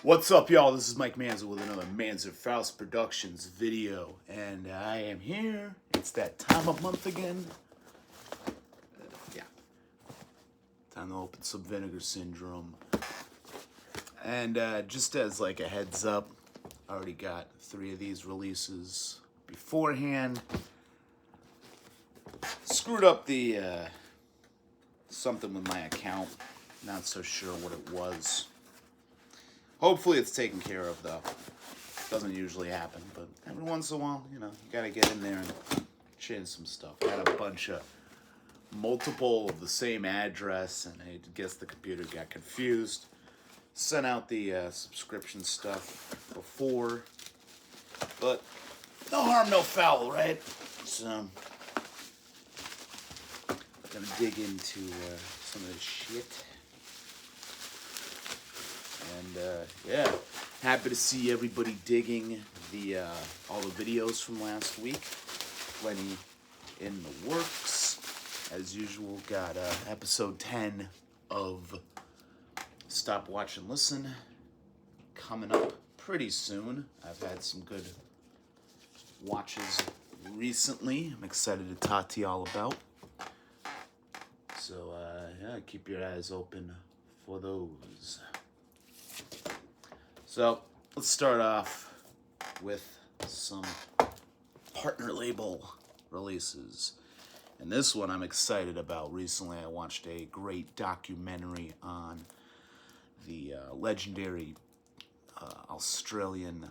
What's up, y'all? This is Mike Manzer with another Manzer Faust Productions video, and I am here. It's that time of month again. Yeah. Time to open some Vinegar Syndrome. And just as like a heads up, I already got 3 of these releases beforehand. Screwed up the something with my account. Not so sure what it was. Hopefully it's taken care of, though. Doesn't usually happen, but every once in a while, you gotta get in there and change some stuff. I had a bunch of multiple of the same address, and I guess the computer got confused. Sent out the subscription stuff before, but no harm, no foul, right? So, gonna dig into some of this shit. And yeah, happy to see everybody digging the all the videos from last week. Plenty in the works. As usual, got episode 10 of Stop, Watch, and Listen coming up pretty soon. I've had some good watches recently. I'm excited to talk to y'all about. So yeah, keep your eyes open for those. So, let's start off with some partner label releases. And this one I'm excited about. Recently I watched a great documentary on the legendary Australian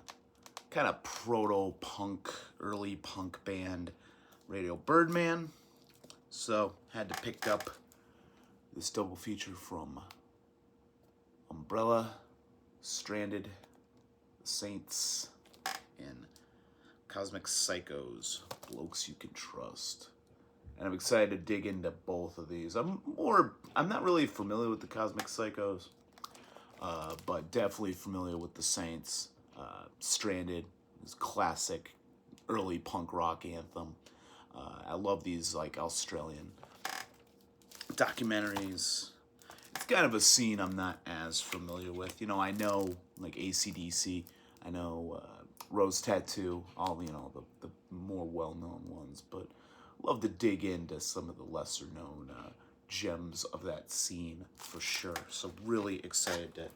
kind of proto-punk, early punk band, Radio Birdman. So, had to pick up this double feature from Umbrella, Stranded, The Saints, and Cosmic Psychos, Blokes You Can Trust. And I'm excited to dig into both of these. I'm not really familiar with the Cosmic Psychos, but definitely familiar with The Saints. Stranded is classic early punk rock anthem. I love these like Australian documentaries. It's kind of a scene I'm not as familiar with. I know like AC/DC, I know Rose Tattoo, all the more well-known ones, but love to dig into some of the lesser-known gems of that scene for sure. So really excited to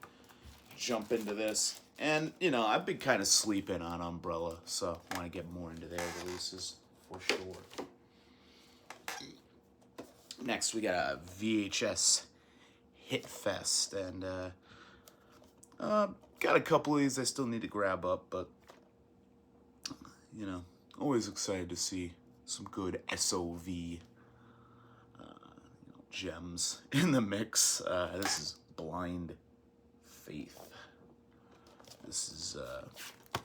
jump into this. And I've been kind of sleeping on Umbrella, so I want to get more into their releases for sure. Next, we got a VHS Hit Fest, and got a couple of these I still need to grab up, but always excited to see some good SOV gems in the mix. This is Blind Faith. This is let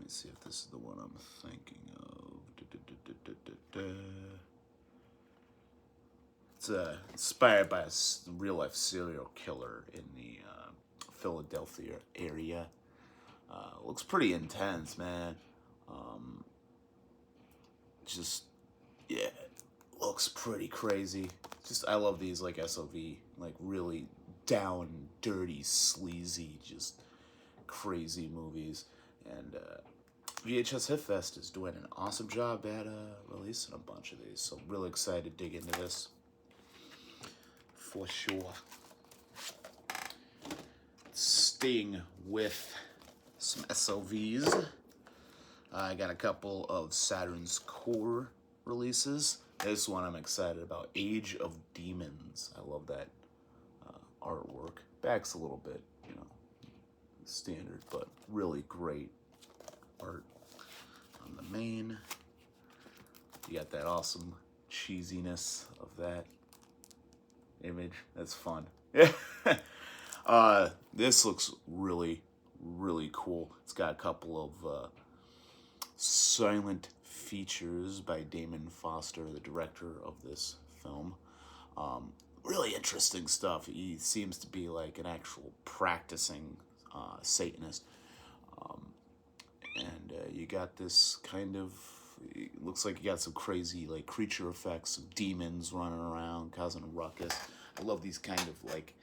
me see if this is the one I'm thinking of. It's inspired by a real-life serial killer in the Philadelphia area. Looks pretty intense, man. Yeah, looks pretty crazy. I love these like SOV, like really down, dirty, sleazy, just crazy movies. And VHS Hit Fest is doing an awesome job at releasing a bunch of these. So really excited to dig into this. For sure. Staying with some SOVs, I got a couple of Saturn's core releases. This one I'm excited about, Age of Demons. I love that artwork. Back's a little bit, standard, but really great art on the main. You got that awesome cheesiness of that image. That's fun. This looks really, really cool. It's got a couple of silent features by Damon Foster, the director of this film. Really interesting stuff. He seems to be like an actual practicing Satanist. And you got this kind of, it looks like you got some crazy like creature effects of demons running around causing a ruckus. I love these kind of like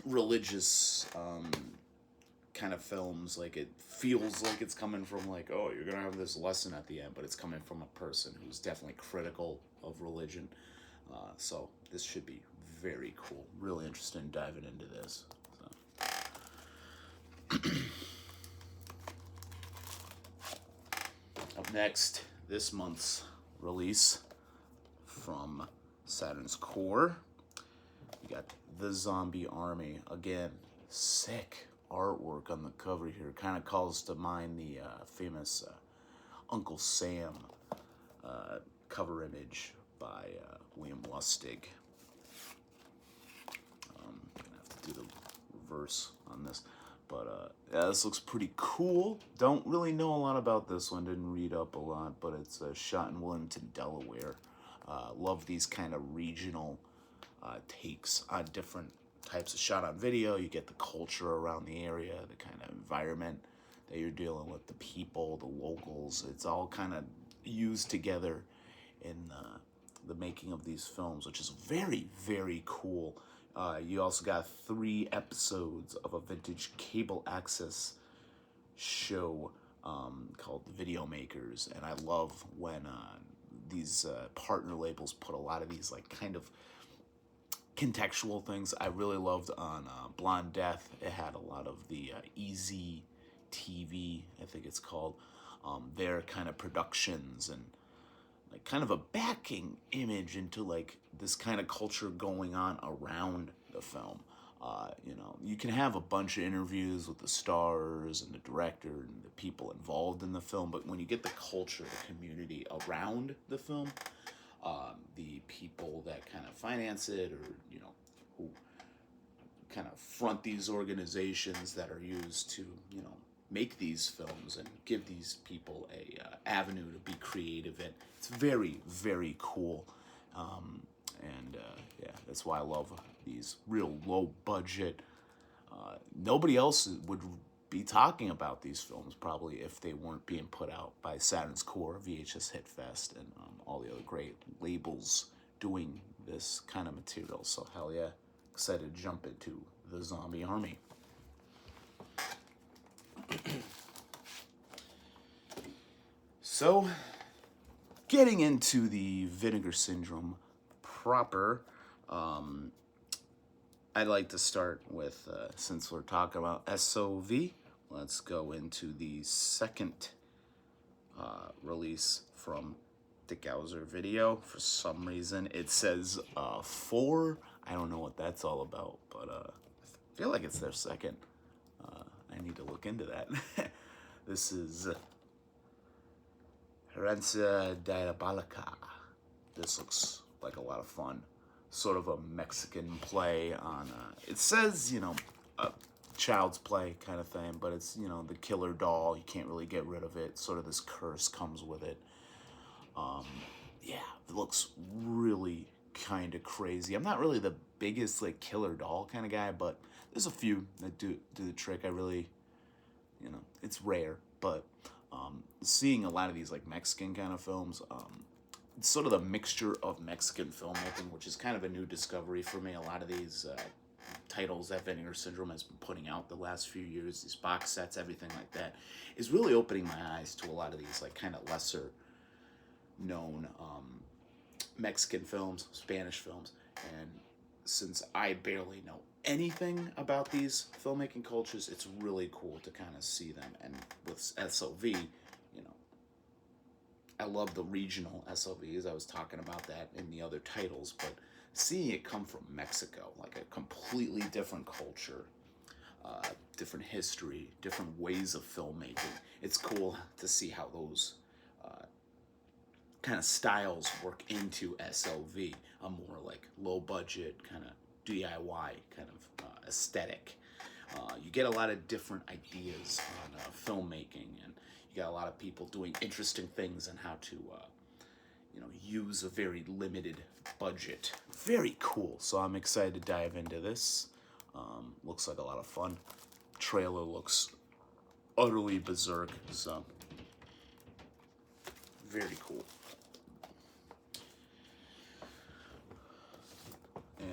religious kind of films. Like, it feels like it's coming from, like, oh, you're gonna have this lesson at the end, but it's coming from a person who's definitely critical of religion. So this should be very cool. Really interested in diving into this. So. Up next, this month's release from Saturn's core, you got The Zombie Army. Again, sick artwork on the cover here. Kind of calls to mind the famous Uncle Sam cover image by William Lustig. I'm gonna have to do the reverse on this. But yeah, this looks pretty cool. Don't really know a lot about this one. Didn't read up a lot, but it's shot in Wilmington, Delaware. Love these kind of regional takes on different types of shot on video. You get the culture around the area, the kind of environment that you're dealing with, the people, the locals. It's all kind of used together in the making of these films, which is very, very cool. You also got 3 episodes of a vintage cable access show called Video Makers, and I love when these partner labels put a lot of these like kind of contextual things. I really loved on Blonde Death. It had a lot of the Easy TV, I think it's called, their kind of productions and like kind of a backing image into like this kind of culture going on around the film. You know, you can have a bunch of interviews with the stars and the director and the people involved in the film, but when you get the culture, the community around the film, the people that kind of finance it, or, you know, who kind of front these organizations that are used to, you know, make these films and give these people a avenue to be creative in. It's very, very cool. Yeah, that's why I love these real low budget. Nobody else would be talking about these films probably if they weren't being put out by Saturn's Core, VHS Hitfest, and all the other great labels doing this kind of material. So hell yeah, excited to jump into The Zombie Army. So, getting into the Vinegar Syndrome proper, I'd like to start with, since we're talking about SOV, let's go into the second release from Dick Gowser Video. For some reason, it says 4. I don't know what that's all about, but I feel like it's their second. I need to look into that. This is Herencia Diabolica. This looks like a lot of fun. Sort of a Mexican play on, it says, you know, a child's play kind of thing, but it's, you know, the killer doll. You can't really get rid of it. Sort of this curse comes with it. Yeah, it looks really kind of crazy. I'm not really the biggest, like, killer doll kind of guy, but there's a few that do the trick. I really, you know, it's rare, but seeing a lot of these like Mexican kind of films, it's sort of the mixture of Mexican filmmaking, which is kind of a new discovery for me. A lot of these titles that Vinegar Syndrome has been putting out the last few years, these box sets, everything like that, is really opening my eyes to a lot of these like kind of lesser known Mexican films, Spanish films. And since I barely know anything about these filmmaking cultures, it's really cool to kind of see them. And with SOV, you know, I love the regional SOVs. I was talking about that in the other titles, but seeing it come from Mexico, like a completely different culture, different history, different ways of filmmaking, it's cool to see how those kind of styles work into SOV, a more like low budget kind of DIY kind of aesthetic. You get a lot of different ideas on filmmaking, and you got a lot of people doing interesting things on how to, you know, use a very limited budget. Very cool. So I'm excited to dive into this. Looks like a lot of fun. Trailer looks utterly berserk. So very cool.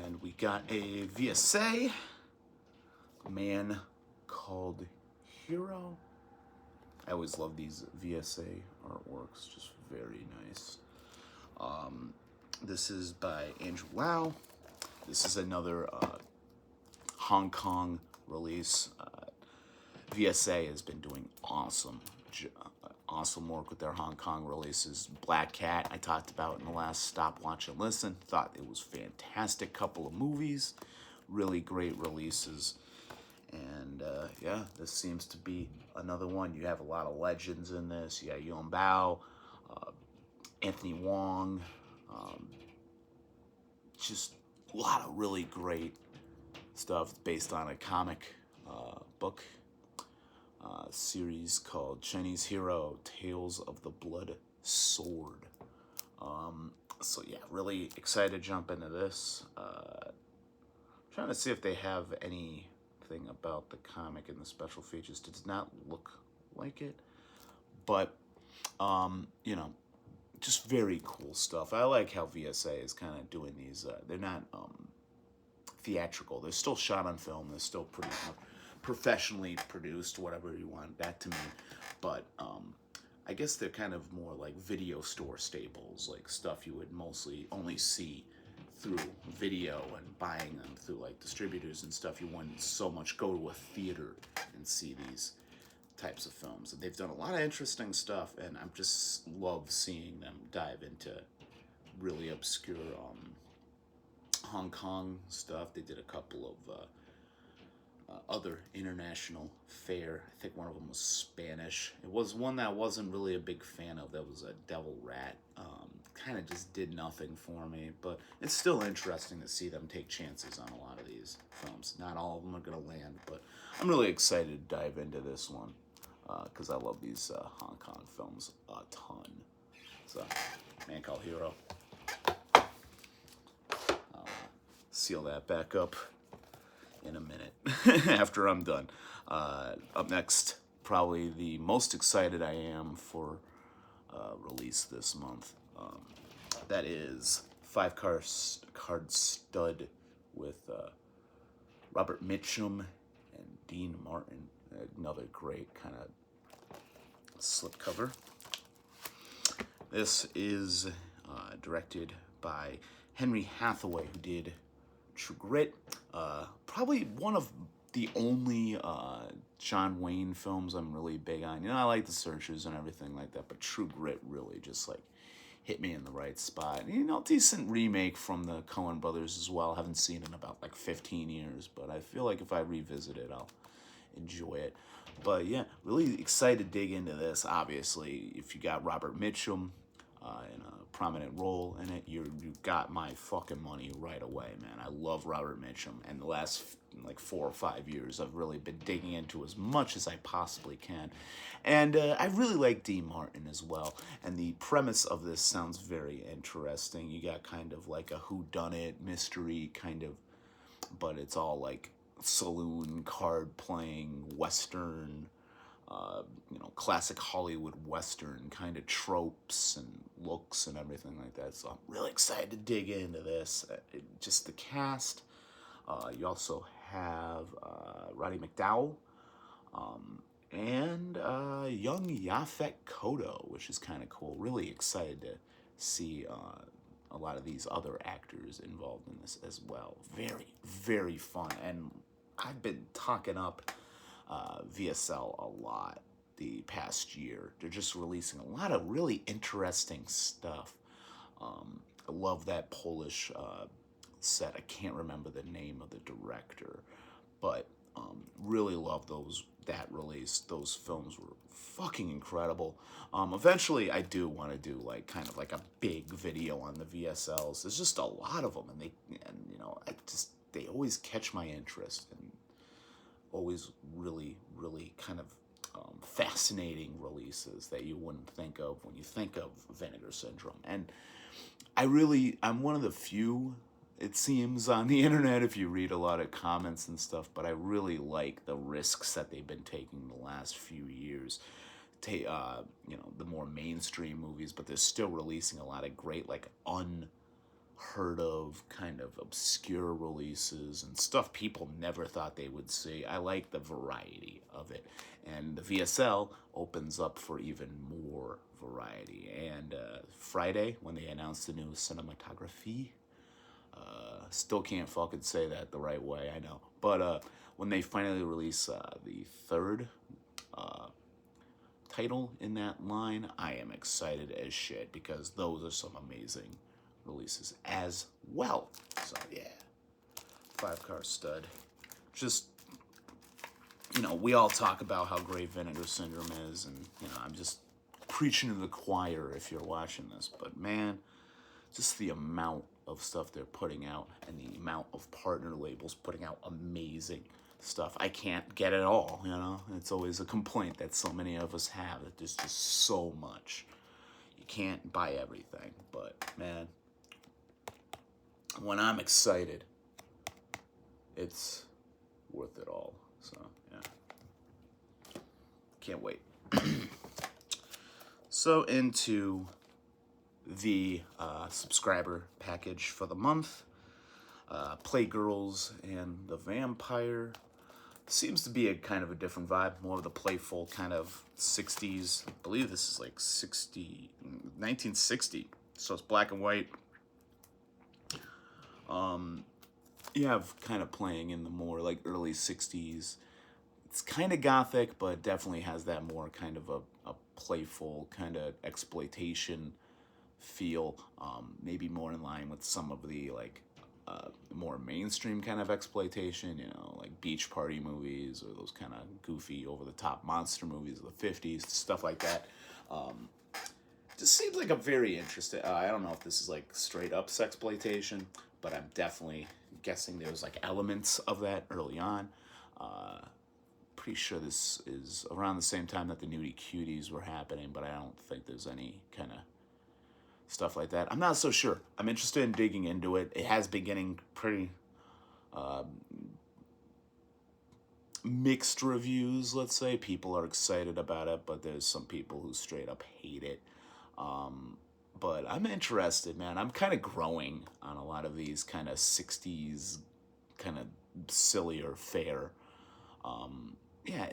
And we got a VSA Man Called Hero. I always love these VSA artworks, just very nice. This is by Andrew Lau. This is another Hong Kong release. VSA has been doing awesome work with their Hong Kong releases. Black Cat, I talked about in the last Stop, Watch, and Listen. Thought it was fantastic couple of movies. Really great releases. And yeah, this seems to be another one. You have a lot of legends in this. You got Yuen Bao, Anthony Wong. Just a lot of really great stuff based on a comic book series called Chinese Hero, Tales of the Blood Sword. So yeah, really excited to jump into this. Trying to see if they have anything about the comic in the special features. Does not look like it, but you know, just very cool stuff. I like how VSA is kind of doing these. They're not theatrical. They're still shot on film. They're still pretty professionally produced, whatever you want that to mean. But I guess they're kind of more like video store staples, like stuff you would mostly only see through video and buying them through like distributors and stuff. You wouldn't so much go to a theater and see these types of films. And they've done a lot of interesting stuff, and I just love seeing them dive into really obscure Hong Kong stuff. They did a couple of other international fare. I think one of them was Spanish. It was one that I wasn't really a big fan of. That was a Devil Rat. Kind of just did nothing for me, but it's still interesting to see them take chances on a lot of these films. Not all of them are going to land, but I'm really excited to dive into this one because I love these Hong Kong films a ton. So, Man Called Hero. I'll seal that back up in a minute after I'm done. Up next, probably the most excited I am for release this month. That is 5-card stud with Robert Mitchum and Dean Martin. Another great kind of slipcover. This is directed by Henry Hathaway, who did True Grit. Probably one of the only John Wayne films I'm really big on. You know, I like The Searchers and everything like that, but True Grit really just like hit me in the right spot. You know, decent remake from the Coen brothers as well. Haven't seen it in about like 15 years, but I feel like if I revisit it, I'll enjoy it. But yeah, really excited to dig into this. Obviously, if you got Robert Mitchum in a prominent role in it, you got my fucking money right away, man. I love Robert Mitchum, and the last like 4 or 5 years, I've really been digging into as much as I possibly can. And I really like Dean Martin as well. And the premise of this sounds very interesting. You got kind of like a whodunit mystery kind of, but it's all like saloon card playing Western, you know, classic Hollywood Western kind of tropes and looks and everything like that. So I'm really excited to dig into this. Just the cast. You also have Roddy McDowell and young Yaphet Kotto, which is kind of cool. Really excited to see a lot of these other actors involved in this as well. Very, very fun. And I've been talking up VSL a lot the past year. They're just releasing a lot of really interesting stuff. I love that Polish set. I can't remember the name of the director, but really love that release. Those films were fucking incredible. Eventually, I do want to do like kind of like a big video on the VSLs. There's just a lot of them, and you know, they always catch my interest, and always really, really kind of fascinating releases that you wouldn't think of when you think of Vinegar Syndrome. And I'm one of the few, it seems, on the internet, if you read a lot of comments and stuff, but I really like the risks that they've been taking the last few years. You know, the more mainstream movies, but they're still releasing a lot of great, like, heard of kind of obscure releases and stuff people never thought they would see. I like the variety of it. And the VSL opens up for even more variety. And Friday, when they announced the new Cinématographe, still can't fucking say that the right way, I know. But when they finally release the third title in that line, I am excited as shit because those are some amazing releases as well. So yeah, 5-car stud. Just, you know, we all talk about how great Vinegar Syndrome is, and, you know, I'm just preaching to the choir if you're watching this, but man, just the amount of stuff they're putting out and the amount of partner labels putting out amazing stuff. I can't get it all, you know? It's always a complaint that so many of us have, that there's just so much. You can't buy everything, but man, when I'm excited, it's worth it all. So, yeah. Can't wait. So, into the subscriber package for the month. Playgirls and the Vampire. Seems to be a kind of a different vibe, more of the playful kind of 60s. I believe this is like 1960, so it's black and white. You have kind of playing in the more like early 60s. It's kind of gothic, but definitely has that more kind of a playful kind of exploitation feel. Maybe more in line with some of the like more mainstream kind of exploitation, you know, like beach party movies or those kind of goofy over-the-top monster movies of the 50s, stuff like that. Just seems like a very interesting, I don't know if this is like straight up sexploitation, but I'm definitely guessing there's like elements of that early on. Pretty sure this is around the same time that the Nudie Cuties were happening, but I don't think there's any kind of stuff like that. I'm not so sure. I'm interested in digging into it. It has been getting pretty mixed reviews, let's say. People are excited about it, but there's some people who straight up hate it. But I'm interested, man. I'm kind of growing on a lot of these kind of 60s kind of sillier fare. Yeah,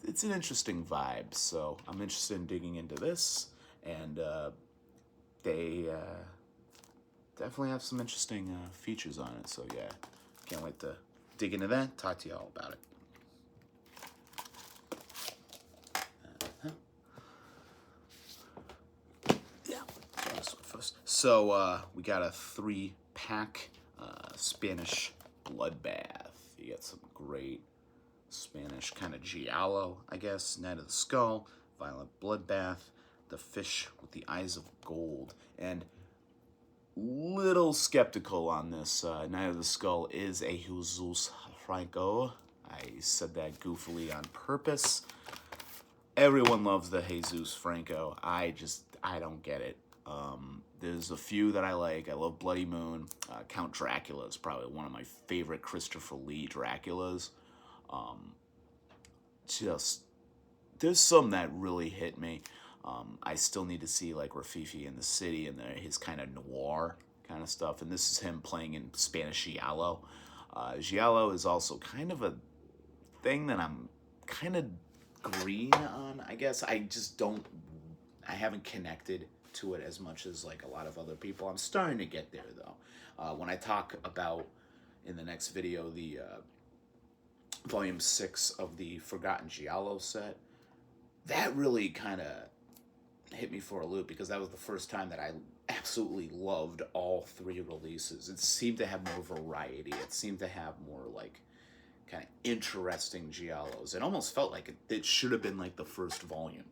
it's an interesting vibe, so I'm interested in digging into this, and they definitely have some interesting features on it, so yeah, can't wait to dig into that, talk to y'all about it. Yeah, this one first. So we got a 3-pack Spanish bloodbath. You got some great Spanish kind of giallo, I guess. Night of the Skull, Violent Bloodbath, The Fish with the Eyes of Gold. And little skeptical on this. Night of the Skull is a Jesus Franco. I said that goofily on purpose. Everyone loves the Jesus Franco. I don't get it. There's a few that I like. I love Bloody Moon. Count Dracula is probably one of my favorite Christopher Lee Draculas. There's some that really hit me. I still need to see like Rafifi in the City and his kind of noir kind of stuff. And this is him playing in Spanish giallo. Giallo is also kind of a thing that I'm kind of green on, I guess. I haven't connected to it as much as like a lot of other people. I'm starting to get there though. When I talk about in the next video the Volume 6 of the Forgotten Giallo set, that really kind of hit me for a loop because that was the first time that I absolutely loved all 3 releases. It seemed to have more variety. It seemed to have more like kind of interesting giallos. It almost felt like it should have been like the first volume.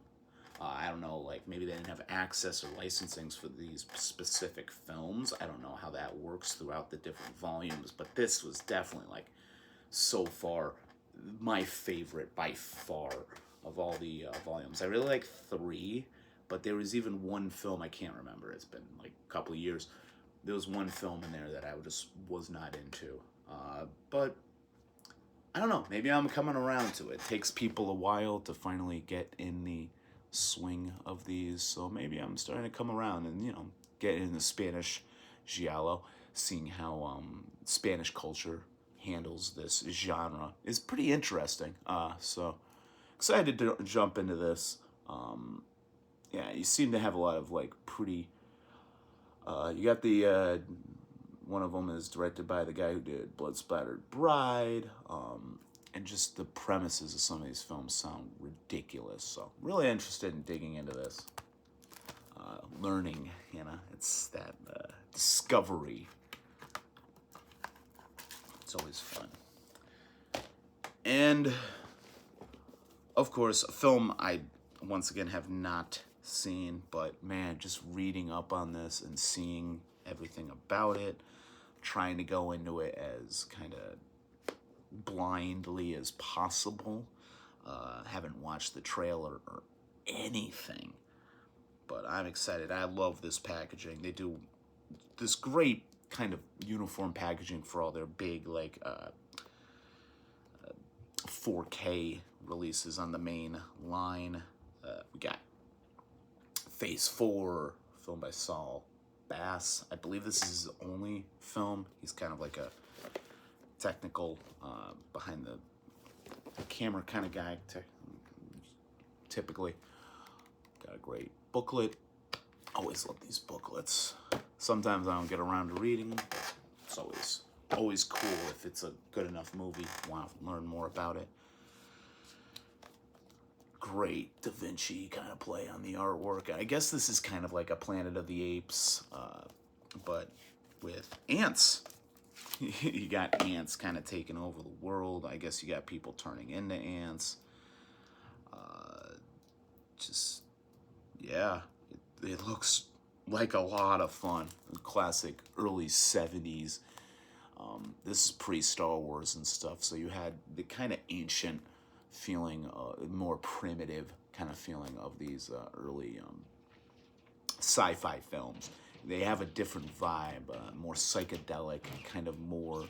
I don't know, like maybe they didn't have access or licensings for these specific films. I don't know how that works throughout the different volumes, but this was definitely like so far my favorite by far of all the volumes. I really like 3, but there was even one film, I can't remember, it's been like a couple of years. There was one film in there that I just was not into. But I don't know, maybe I'm coming around to it. It takes people a while to finally get in the swing of these, so maybe I'm starting to come around and, you know, get in the Spanish giallo. seeing how Spanish culture handles this genre is pretty interesting. So excited to jump into this. Yeah, you seem to have a lot of like pretty. You got the one of them is directed by the guy who did Blood Splattered Bride. And just the premises of some of these films sound ridiculous. So really interested in digging into this. Learning, it's that discovery. It's always fun. And, of course, a film I, once again, have not seen, but, man, just reading up on this and seeing everything about it, trying to go into it as kind of blindly as possible. Haven't watched the trailer or anything, but I'm excited. I love this packaging. They do this great kind of uniform packaging for all their big, like, 4K releases on the main line. We got Phase 4, filmed by Saul Bass. I believe this is his only film. He's kind of like a technical, behind the camera kind of guy, typically. Got a great booklet. Always love these booklets. Sometimes I don't get around to reading them. It's always cool if it's a good enough movie. Want to learn more about it. Great Da Vinci kind of play on the artwork. I guess this is kind of like a Planet of the Apes, but with ants. You got ants kind of taking over the world. I guess you got people turning into ants. Yeah, it looks like a lot of fun. Classic early 70s. This is pre-Star Wars and stuff, so you had the kind of ancient feeling, more primitive kind of feeling of these early sci-fi films. They have a different vibe, more psychedelic, kind of more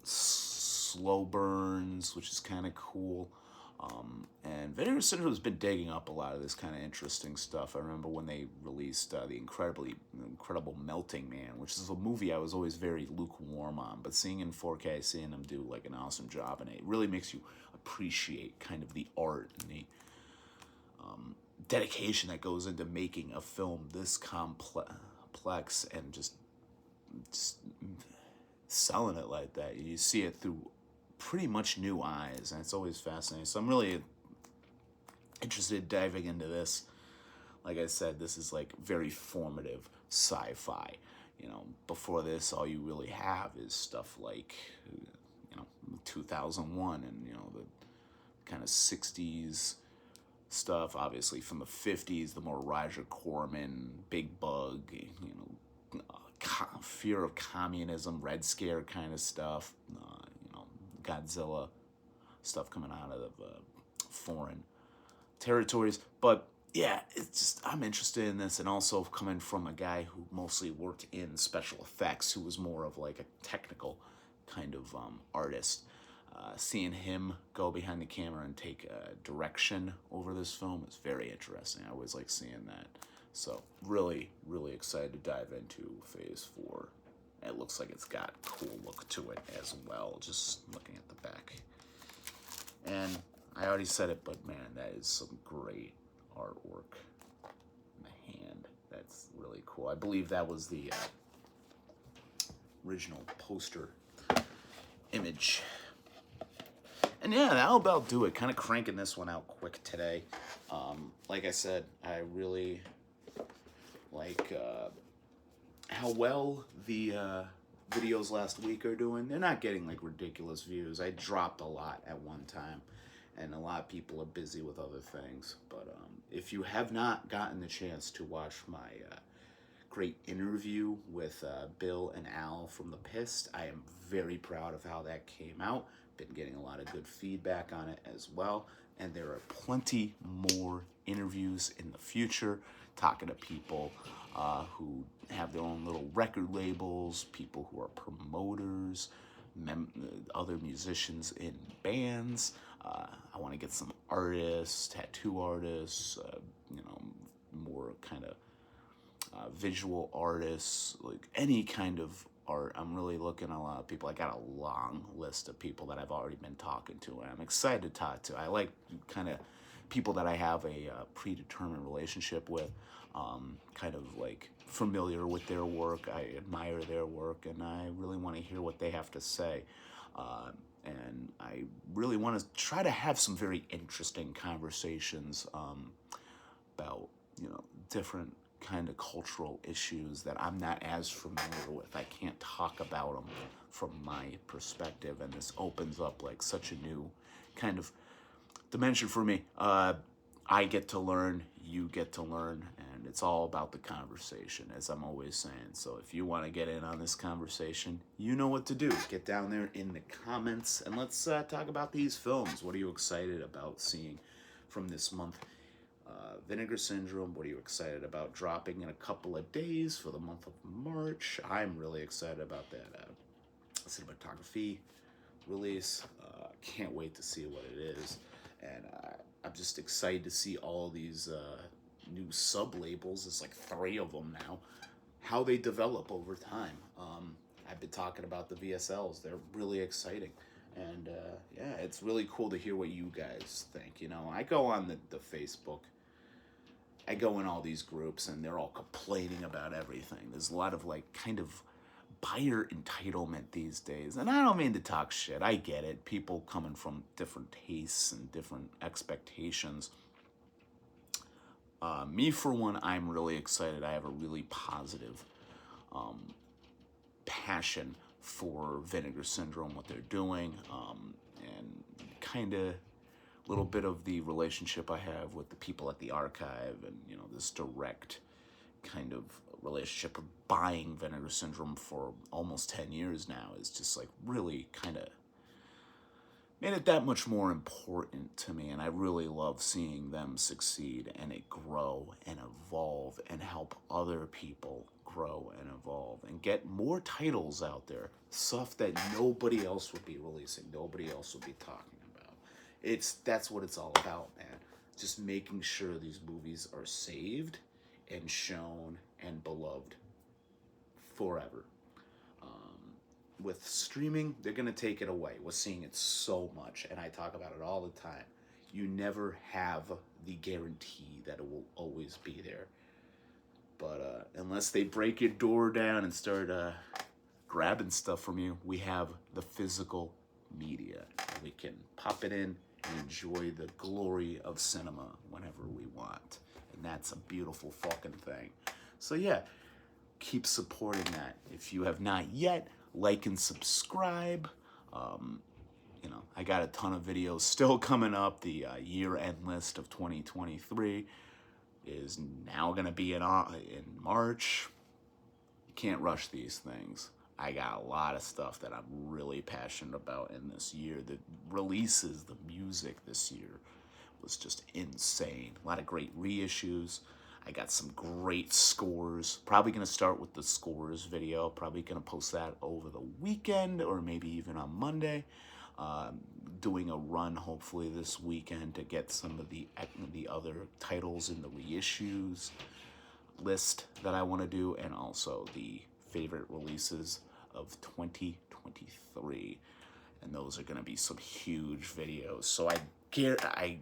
slow burns, which is kind of cool. And Vinegar Syndrome has been digging up a lot of this kind of interesting stuff. I remember when they released the Incredible Melting Man, which is a movie I was always very lukewarm on, but seeing in 4K, seeing them do like an awesome job in it, really makes you appreciate kind of the art and the dedication that goes into making a film this complex and just selling it like that. You see it through pretty much new eyes, and it's always fascinating. So I'm really interested in diving into this. Like I said, this is like very formative sci-fi. Before this, all you really have is stuff like 2001 and the kind of 60s stuff. Obviously from the 50s, the more Roger Corman, Big Bug, fear of communism, Red Scare kind of stuff. Godzilla stuff coming out of foreign territories. But yeah, it's just, I'm interested in this, and also coming from a guy who mostly worked in special effects, who was more of like a technical kind of artist. Seeing him go behind the camera and take direction over this film is very interesting. I always like seeing that. So really, really excited to dive into Phase 4. It looks like it's got a cool look to it as well, just looking at the back. And I already said it, but man, that is some great artwork in the hand. That's really cool. I believe that was the original poster image. And yeah, that'll about do it. Kind of cranking this one out quick today. Like I said, I really like how well the videos last week are doing. They're not getting like ridiculous views. I dropped a lot at one time, and a lot of people are busy with other things. But if you have not gotten the chance to watch my great interview with Bill and Al from The Pissed, I am very proud of how that came out. Been getting a lot of good feedback on it as well, and there are plenty more interviews in the future, talking to people who have their own little record labels, people who are promoters, other musicians in bands. I want to get some artists, tattoo artists, more kind of visual artists, like any kind of art. I'm really looking at a lot of people. I got a long list of people that I've already been talking to, and I'm excited to talk to. I like kind of people that I have a predetermined relationship with, kind of like familiar with their work. I admire their work, and I really want to hear what they have to say. And I really want to try to have some very interesting conversations about, different kind of cultural issues that I'm not as familiar with. I can't talk about them from my perspective, and this opens up like such a new kind of dimension for me. I get to learn, you get to learn, and it's all about the conversation, as I'm always saying. So if you want to get in on this conversation, you know what to do. Get down there in the comments, and let's talk about these films. What are you excited about seeing from this month? Vinegar Syndrome, what are you excited about dropping in a couple of days for the month of March? I'm really excited about that cinematography release. Can't wait to see what it is. And I'm just excited to see all these new sub-labels. There's like 3 of them now. How they develop over time. I've been talking about the VSLs. They're really exciting. And yeah, it's really cool to hear what you guys think. I go on the Facebook. I go in all these groups, and they're all complaining about everything. There's a lot of like kind of buyer entitlement these days. And I don't mean to talk shit. I get it. People coming from different tastes and different expectations. Me, for one, I'm really excited. I have a really positive passion for Vinegar Syndrome, what they're doing, and kind of a little bit of the relationship I have with the people at the archive, and this direct kind of relationship of buying Vinegar Syndrome for almost 10 years now is just like really kind of made it that much more important to me. And I really love seeing them succeed and it grow and evolve and help other people grow and evolve and get more titles out there, stuff that nobody else would be releasing, nobody else would be talking about. That's what it's all about, man. Just making sure these movies are saved and shown and beloved forever. With streaming, they're going to take it away. We're seeing it so much, and I talk about it all the time. You never have the guarantee that it will always be there. But unless they break your door down and start grabbing stuff from you, we have the physical media. We can pop it in and enjoy the glory of cinema whenever we want. And that's a beautiful fucking thing. So yeah, keep supporting that. If you have not yet, like and subscribe. I got a ton of videos still coming up. The year-end list of 2023 is now going to be in March. Can't rush these things. I got a lot of stuff that I'm really passionate about in this year. The releases, the music this year was just insane. A lot of great reissues. I got some great scores. Probably going to start with the scores video. Probably going to post that over the weekend or maybe even on Monday. Doing a run hopefully this weekend to get some of the other titles in the reissues list that I want to do, and also the favorite releases of 2023. And those are going to be some huge videos. So I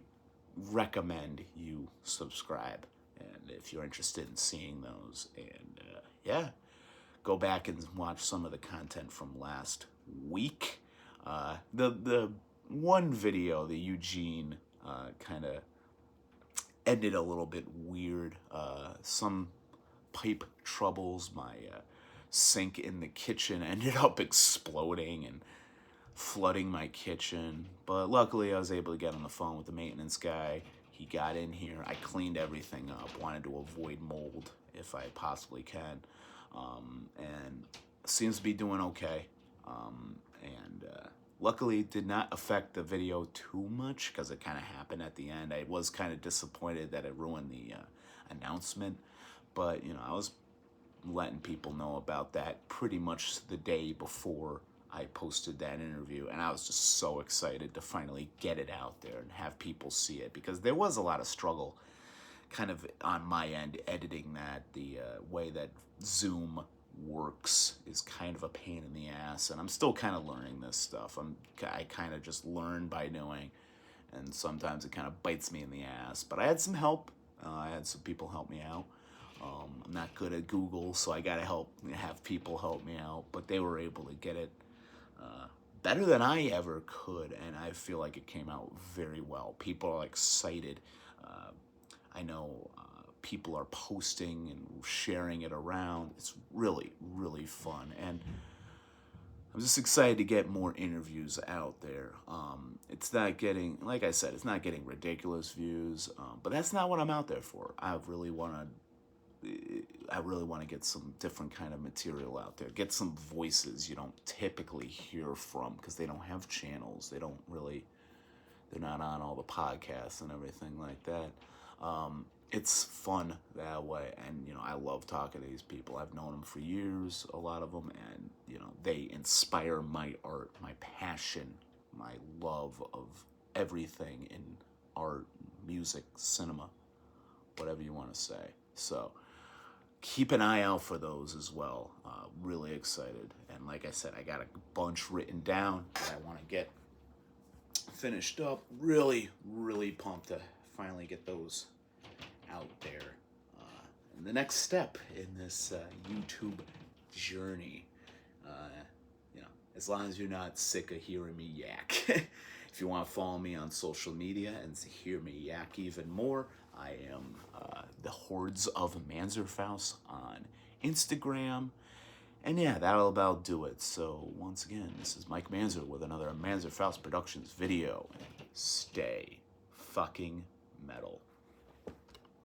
recommend you subscribe. And if you're interested in seeing those, and yeah, go back and watch some of the content from last week. The one video, the Eugene, kind of ended a little bit weird. Some pipe troubles. My sink in the kitchen ended up exploding and flooding my kitchen. But luckily, I was able to get on the phone with the maintenance guy. He got in here. I cleaned everything up. Wanted to avoid mold if I possibly can. And seems to be doing okay. Luckily, it did not affect the video too much because it kind of happened at the end. I was kind of disappointed that it ruined the announcement. But, I was letting people know about that pretty much the day before I posted that interview, and I was just so excited to finally get it out there and have people see it, because there was a lot of struggle kind of on my end, editing that, the way that Zoom works is kind of a pain in the ass, and I'm still kind of learning this stuff. I kind of just learn by doing, and sometimes it kind of bites me in the ass. But I had some help. I had some people help me out. I'm not good at Google, so I gotta have people help me out. But they were able to get it better than I ever could, and I feel like it came out very well. People are excited. I know people are posting and sharing it around. It's really, really fun, and I'm just excited to get more interviews out there. It's not getting, like I said, it's not getting ridiculous views, but that's not what I'm out there for. I really want to get some different kind of material out there. Get some voices you don't typically hear from because they don't have channels. They're not on all the podcasts and everything like that. It's fun that way, and I love talking to these people. I've known them for years, a lot of them, and they inspire my art, my passion, my love of everything in art, music, cinema, whatever you want to say. So keep an eye out for those as well. Really excited, and like I said, I got a bunch written down that I want to get finished up. Really, really pumped to finally get those out there. And the next step in this YouTube journey, as long as you're not sick of hearing me yak. If you want to follow me on social media and hear me yak even more, I am the Hordes of Manzerfaust on Instagram. And yeah, that'll about do it. So once again, this is Mike Manzer with another Manzerfaust Productions video. Stay fucking metal.